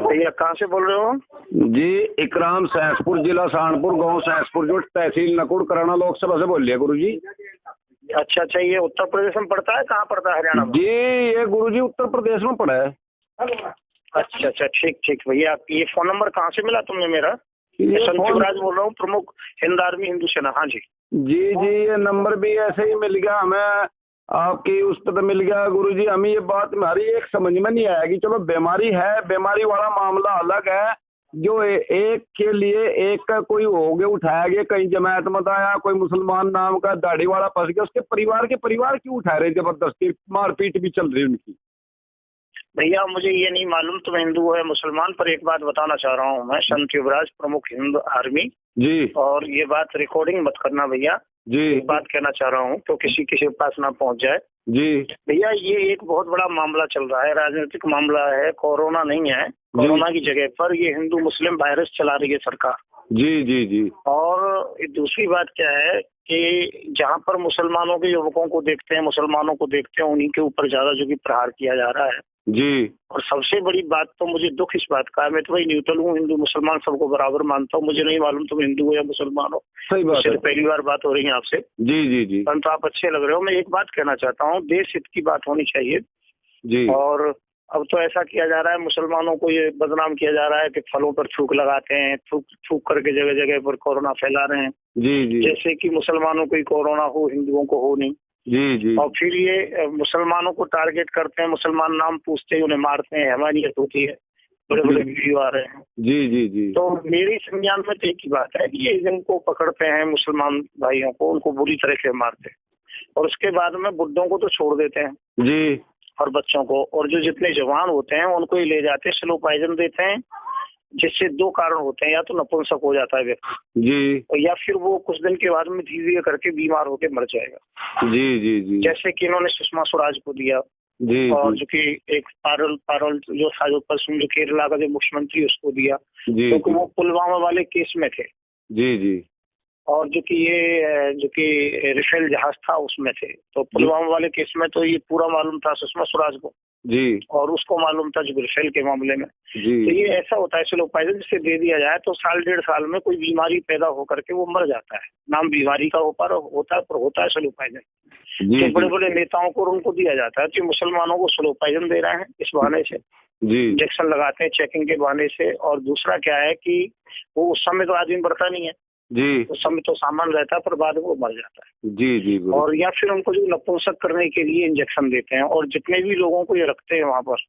भैया कहाँ से बोल रहे हो? जी इकराम सहसपुर, जिला सहारनपुर, गांव सहसपुर, जो तहसील नकुड़, कराना लोकसभा से बोल रहे गुरु जी। अच्छा, ये उत्तर प्रदेश में पड़ता है? कहाँ पड़ता है हरियाणा में? जी ये गुरु जी उत्तर प्रदेश में पड़ा है। अच्छा, ठीक ठीक भैया। ये फोन नंबर कहाँ से मिला तुमने मेरा? संत युवराज बोल रहा हूँ, प्रमुख हिंद आर्मी हिंदू सेना। हाँ जी जी जी, ये नंबर भी ऐसे ही मिल गया हमें, आपकी उस पर मिल गया गुरु जी। हमें ये बात हमारी एक समझ में नहीं आया कि चलो बीमारी है, बीमारी वाला मामला अलग है। जो एक के लिए एक का कोई हो गया, उठाया गया, कहीं जमात मत आया, कोई मुसलमान नाम का दाढ़ी वाला फंस गया, उसके परिवार क्यों उठा रहे जबरदस्ती, मारपीट भी चल रही उनकी। भैया मुझे ये नहीं मालूम तुम हिंदू हो या मुसलमान, पर एक बात बताना चाह रहा हूँ मैं, संत युवराज प्रमुख हिंद आर्मी जी। और ये बात रिकॉर्डिंग मत करना भैया जी। एक बात कहना चाह रहा हूँ तो किसी के पास ना पहुँच जाए जी। भैया ये एक बहुत बड़ा मामला चल रहा है, राजनीतिक मामला है, कोरोना नहीं है। कोरोना की जगह पर ये हिंदू मुस्लिम वायरस चला रही है सरकार। जी जी जी। और दूसरी बात क्या है कि जहाँ पर मुसलमानों के युवकों को देखते हैं, मुसलमानों को देखते हैं, उन्हीं के ऊपर ज्यादा जो कि प्रहार किया जा रहा है जी। और सबसे बड़ी बात तो मुझे दुख इस बात का है, मैं तो भाई न्यूट्रल हूँ, हिंदू मुसलमान सबको बराबर मानता हूँ, मुझे नहीं मालूम तुम हिंदू हो या मुसलमान हो। सही बात है, पहली बार बात हो रही है आपसे। जी जी जी। परंतु आप अच्छे लग रहे हो। मैं एक बात कहना चाहता हूँ, देश हित की बात होनी चाहिए जी। और अब तो ऐसा किया जा रहा है, मुसलमानों को ये बदनाम किया जा रहा है कि फलों पर थूक लगाते हैं, थूक करके जगह जगह पर कोरोना फैला रहे हैं जी जी। जैसे कि मुसलमानों को ही कोरोना हो, हिंदुओं को हो नहीं जी जी। और फिर ये मुसलमानों को टारगेट करते हैं, मुसलमान नाम पूछते हैं, उन्हें मारते हैं, हैवानियत होती है, बड़े बड़े वीडियो आ रहे हैं जी जी जी। तो मेरी संज्ञान में तो एक ही बात है कि ये जिनको पकड़ते हैं मुसलमान भाइयों को, उनको बुरी तरह से मारते हैं और उसके बाद में बुड्ढों को तो छोड़ देते हैं जी और बच्चों को, और जो जितने जवान होते हैं उनको ही ले जाते हैं, स्लो पॉइजन देते हैं, जिससे दो कारण होते हैं, या तो नपुंसक हो जाता है व्यक्ति जी, और या फिर वो कुछ दिन के बाद में धीरे धीरे करके बीमार होकर मर जाएगा जी जी जी। जैसे कि इन्होंने सुषमा स्वराज को दिया जी, और जो कि एक पारुल जो था, जो पश्चिम जो केरला का जो मुख्यमंत्री, उसको दिया क्योंकि तो वो पुलवामा वाले केस में थे जी जी। और जो कि राफेल जहाज था उसमें थे, तो पुलवामा वाले केस में तो ये पूरा मालूम था सुषमा स्वराज को जी, और उसको मालूम था जो राफेल के मामले में जी। तो ये ऐसा होता है, स्लो पॉइजन जिसे दे दिया जाए तो साल डेढ़ साल में कोई बीमारी पैदा होकर के वो मर जाता है, नाम बीमारी का होता है स्लो पॉइजन। तो बड़े बड़े नेताओं को उनको दिया जाता है कि मुसलमानों को स्लो पॉइजन दे रहे हैं इस बहाने से जी, इंजेक्शन लगाते हैं चेकिंग के बहाने से। और दूसरा क्या है कि वो उस समय तो आदमी बढ़ता नहीं है जी, उस समय तो सामान रहता है, पर बाद में वो मर जाता है जी जी। और या फिर उनको जो नपुंसक करने के लिए इंजेक्शन देते हैं, और जितने भी लोगों को ये रखते हैं वहाँ पर,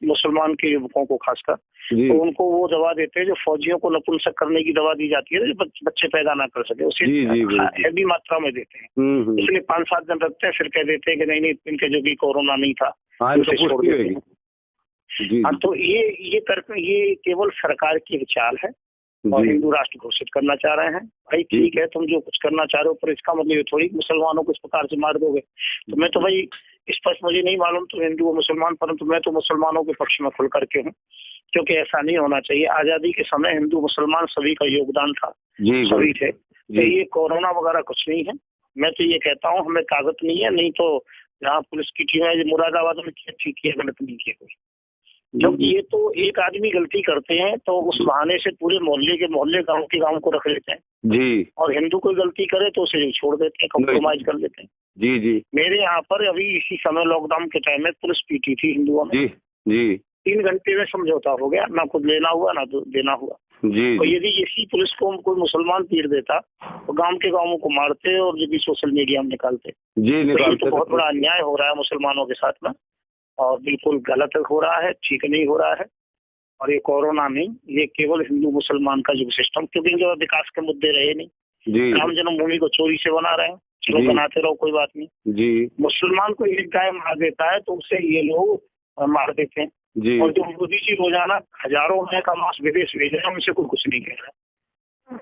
मुसलमान के युवकों को खासकर, तो उनको वो दवा देते हैं जो फौजियों को नपुंसक करने की दवा दी जाती है, जो बच्चे पैदा ना कर सके, उसे हैवी मात्रा में देते हैं। इसलिए 5-7 दिन रखते हैं, फिर कह देते हैं कि नहीं इनके जो भी कोरोना नहीं था, उसे छोड़ देते हैं। हाँ, तो ये केवल सरकार की चाल है और हिंदू राष्ट्र घोषित करना चाह रहे हैं। भाई ठीक है, तुम जो कुछ करना चाह रहे हो, पर इसका मतलब ये थोड़ी मुसलमानों को इस प्रकार से मार दोगे। तो मैं तो भाई स्पष्ट, मुझे नहीं मालूम तुम हिंदू हो मुसलमान, परंतु मैं तो मुसलमानों के पक्ष में खुल करके हूँ, क्योंकि ऐसा नहीं होना चाहिए। आजादी के समय हिंदू मुसलमान सभी का योगदान था, सभी थे। तो ये कोरोना वगैरह कुछ नहीं है। मैं तो ये कहता हूँ हमें ताकत नहीं है, नहीं तो जहाँ पुलिस की टीम है मुरादाबाद में ठीक किया, गलत नहीं किया कोई। जब ये तो एक आदमी गलती करते हैं तो उस बहाने से पूरे मोहल्ले गांव के गांव को रख लेते हैं जी, और हिंदू कोई गलती करे तो उसे छोड़ देते हैं, कॉम्प्रोमाइज कर लेते हैं जी जी। मेरे यहाँ पर अभी इसी समय लॉकडाउन के टाइम में पुलिस पीटी थी हिंदुओं ने जी जी। 3 घंटे में समझौता हो गया, ना कुछ लेना हुआ ना देना हुआ जी। तो यदि इसी पुलिस को कोई मुसलमान पीट देता तो गांव के गांवों को मारते और जो भी सोशल मीडिया में निकालते जी, निकालते। तो बहुत बड़ा अन्याय हो रहा है मुसलमानों के साथ में, और बिल्कुल गलत हो रहा है, ठीक नहीं हो रहा है। और ये कोरोना नहीं, ये केवल हिंदू मुसलमान का जो सिस्टम, क्योंकि जो विकास के मुद्दे रहे नहीं, राम जन्मभूमि को चोरी से बना रहे हैं, चलो बनाते रहो कोई बात नहीं जी। मुसलमान को एक गाय मार देता है तो उसे ये लोग मार देते हैं जी। और जो मोदी जी रोजाना हजारों का मांस विदेश भेज रहे हैं, उनसे कोई कुछ नहीं कह रहा।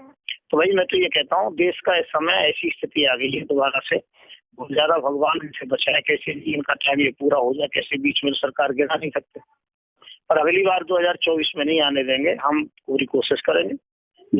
तो भाई मैं तो ये कहता हूँ देश का इस समय ऐसी स्थिति आ गई है दोबारा से, बहुत ज्यादा भगवान इनसे बचाए, कैसे भी इनका टाइम ये पूरा हो जाए, कैसे बीच में सरकार गिरा नहीं सकते। पर अगली बार 2024 में नहीं आने देंगे, हम पूरी कोशिश करेंगे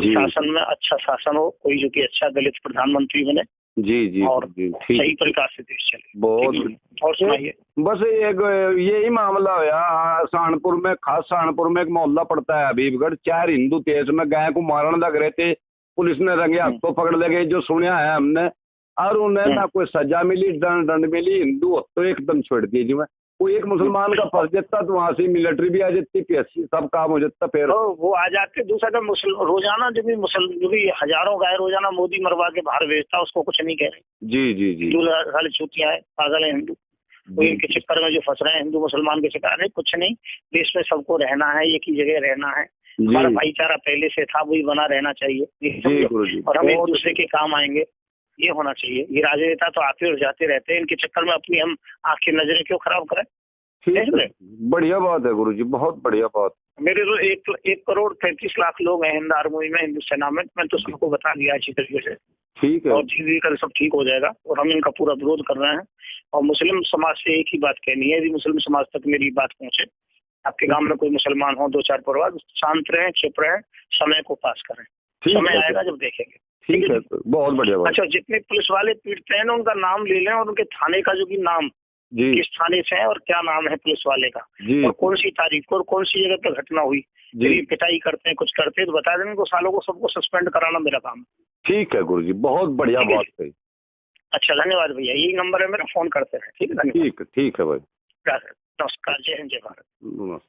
शासन में अच्छा शासन हो, कोई जो कि अच्छा दलित प्रधानमंत्री बने जी जी और जी ठीक। सही प्रकार से देश चले। बहुत। ठीक है। और सुनाइए। बस एक यही मामला होया सहारनपुर में, खास सहारनपुर में एक मोहल्ला पड़ता है हबीबगढ़, 4 हिंदू थे, इसमें गाय को मारने लग रहे थे, पुलिस ने रंगे हाथों पकड़ ले गए, जो सुना है हमने। और उन्हें ना कोई सजा मिली, दंड मिली, हिंदू तो एकदम छोड़ दिए जी। मैं कोई एक मुसलमान का फंस जाता तो वहां से मिलिट्री भी आ जाती, PSC सब काम हो जाता। फिर तो वो आ जाते। दूसरा तो रोजाना जो भी हजारों गाय रोजाना मोदी मरवा के बाहर भेजता, उसको कुछ नहीं कह रहे। जी जी जी हिंदू साले चूतिया है, पागल है हिंदू। कोई इनके चक्कर में जो फंस रहे हैं हिंदू मुसलमान के चक्कर में, कुछ नहीं। देश में सबको रहना है, एक ही जगह रहना है। हमारा भाईचारा पहले से था, वही बना रहना चाहिए, और हम एक दूसरे के काम आएंगे, ये होना चाहिए। ये राजनेता तो आते और जाते रहते हैं, इनके चक्कर में अपनी हम आंखें नजरें क्यों खराब करें। बढ़िया बात है गुरुजी, बहुत बढ़िया बात। मेरे तो 1,33,00,000 लोग हैं हिंद आर्मी में, हिंदू सेना में। मैं तो सबको बता दिया अच्छी तरीके से। ठीक है। और धीरे धीरे सब ठीक हो जाएगा, और हम इनका पूरा विरोध कर रहे हैं। और मुस्लिम समाज से एक ही बात कहनी है, यदि मुस्लिम समाज तक मेरी बात पहुंचे, आपके गांव में कोई मुसलमान हो, 2-4 परिवार, शांत रहें, चुप रहें, समय को पास करें। समय आएगा जब देखेंगे। ठीक है, बहुत बढ़िया बात। अच्छा, जितने पुलिस वाले पीटते हैं ना, उनका नाम ले लें, और उनके थाने का जो भी नाम, किस थाने से है और क्या नाम है पुलिस वाले का, और कौन सी तारीख को और कौन सी जगह पर घटना हुई। यदि पिटाई करते हैं, कुछ करते हैं, तो बता देंगे, सालों को सबको सस्पेंड कराना मेरा काम। ठीक है गुरुजी, बहुत बढ़िया बात है। अच्छा, धन्यवाद भैया, यही नंबर है मेरा, फोन करते हैं। ठीक है, ठीक है भाई। नमस्कार, जय हिंद, जय भारत।